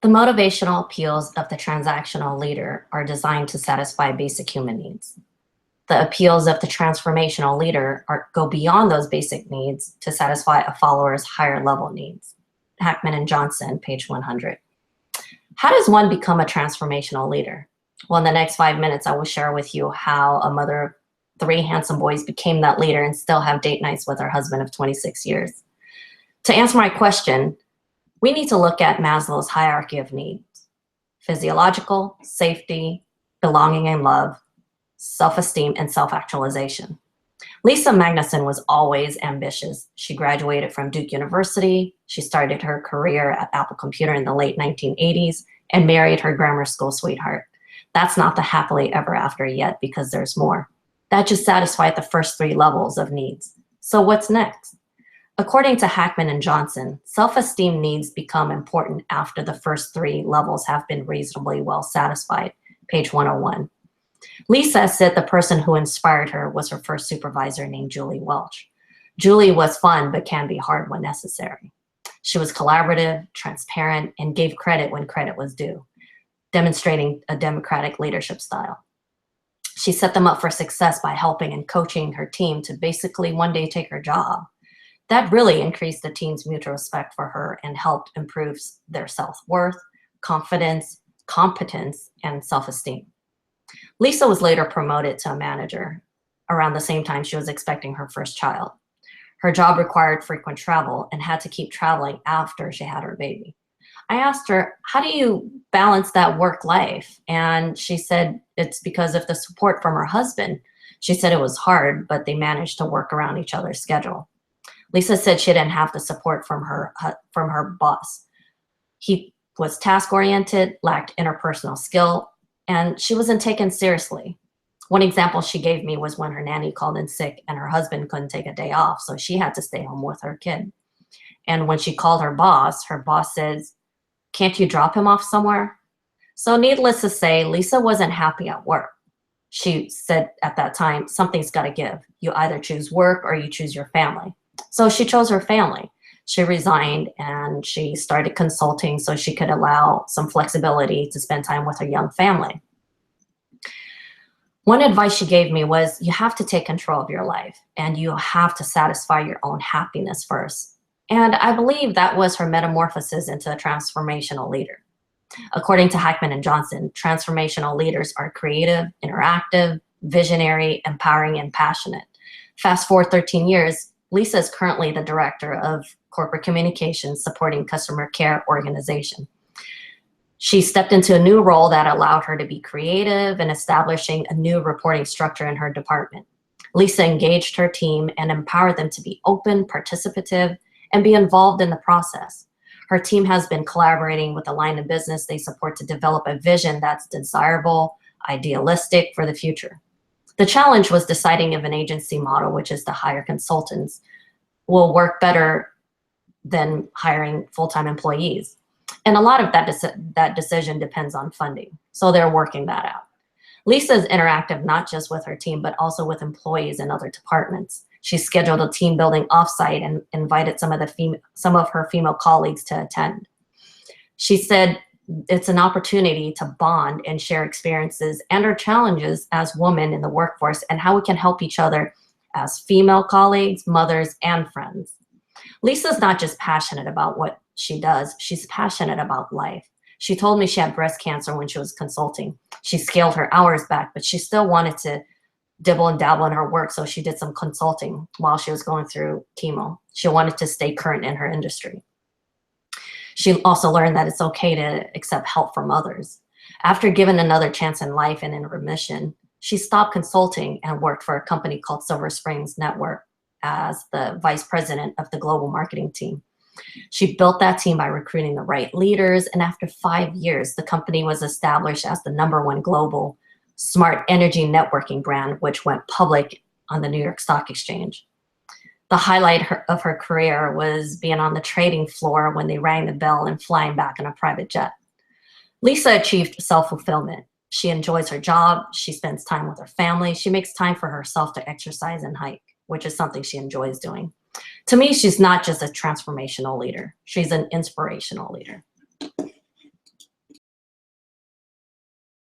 The motivational appeals of the transactional leader are designed to satisfy basic human needs. The appeals of the transformational leader go beyond those basic needs to satisfy a follower's higher level needs. Hackman and Johnson, page 100. How does one become a transformational leader? Well, in the next 5 minutes, I will share with you how a mother of 3 handsome boys became that leader and still have date nights with her husband of 26 years. To answer my question, we need to look at Maslow's hierarchy of needs: physiological, safety, belonging and love, self-esteem, and self-actualization. Lisa Magnuson was always ambitious. She graduated from Duke University. She started her career at Apple Computer in the late 1980s and married her grammar school sweetheart. That's not the happily ever after yet, because there's more. That just satisfied the first 3 levels of needs. So what's next? According to Hackman and Johnson, self-esteem needs become important after the first 3 levels have been reasonably well satisfied, page 101. Lisa said the person who inspired her was her first supervisor named Julie Welch. Julie was fun, but can be hard when necessary. She was collaborative, transparent, and gave credit when credit was due, demonstrating a democratic leadership style. She set them up for success by helping and coaching her team to basically one day take her job. That really increased the team's mutual respect for her and helped improve their self-worth, confidence, competence, and self-esteem. Lisa was later promoted to a manager around the same time she was expecting her first child. Her job required frequent travel and had to keep traveling after she had her baby. I asked her, how do you balance that work life? And she said it's because of the support from her husband. She said it was hard, but they managed to work around each other's schedule. Lisa said she didn't have the support from her boss. He was task-oriented, lacked interpersonal skill, and she wasn't taken seriously. One example she gave me was when her nanny called in sick and her husband couldn't take a day off, so she had to stay home with her kid. And when she called her boss says, "Can't you drop him off somewhere?" So needless to say, Lisa wasn't happy at work. She said at that time, something's got to give. You either choose work or you choose your family. So she chose her family. She resigned and she started consulting so she could allow some flexibility to spend time with her young family. One advice she gave me was, you have to take control of your life and you have to satisfy your own happiness first. And I believe that was her metamorphosis into a transformational leader. According to Hackman and Johnson, transformational leaders are creative, interactive, visionary, empowering, and passionate. Fast forward 13 years, Lisa is currently the director of corporate communications supporting customer care organization. She stepped into a new role that allowed her to be creative and establishing a new reporting structure in her department. Lisa engaged her team and empowered them to be open, participative, and be involved in the process. Her team has been collaborating with the line of business they support to develop a vision that's desirable, idealistic for the future. The challenge was deciding if an agency model, which is to hire consultants, will work better than hiring full-time employees. And a lot of that decision depends on funding. So they're working that out. Lisa is interactive not just with her team, but also with employees in other departments. She scheduled a team building offsite and invited some of her female colleagues to attend. She said it's an opportunity to bond and share experiences and our challenges as women in the workforce and how we can help each other as female colleagues, mothers, and friends. Lisa's not just passionate about what she does, she's passionate about life. She told me she had breast cancer when she was consulting. She scaled her hours back, but she still wanted to dibble and dabble in her work, so she did some consulting while she was going through chemo. She wanted to stay current in her industry. She also learned that it's okay to accept help from others. After given another chance in life and in remission, she stopped consulting and worked for a company called Silver Springs Network as the vice president of the global marketing team. She built that team by recruiting the right leaders, and after 5 years, the company was established as the #1 global smart energy networking brand, which went public on the New York Stock Exchange. The highlight of her career was being on the trading floor when they rang the bell and flying back in a private jet. Lisa achieved self-fulfillment. She enjoys her job. She spends time with her family. She makes time for herself to exercise and hike, which is something she enjoys doing. To me, she's not just a transformational leader. She's an inspirational leader.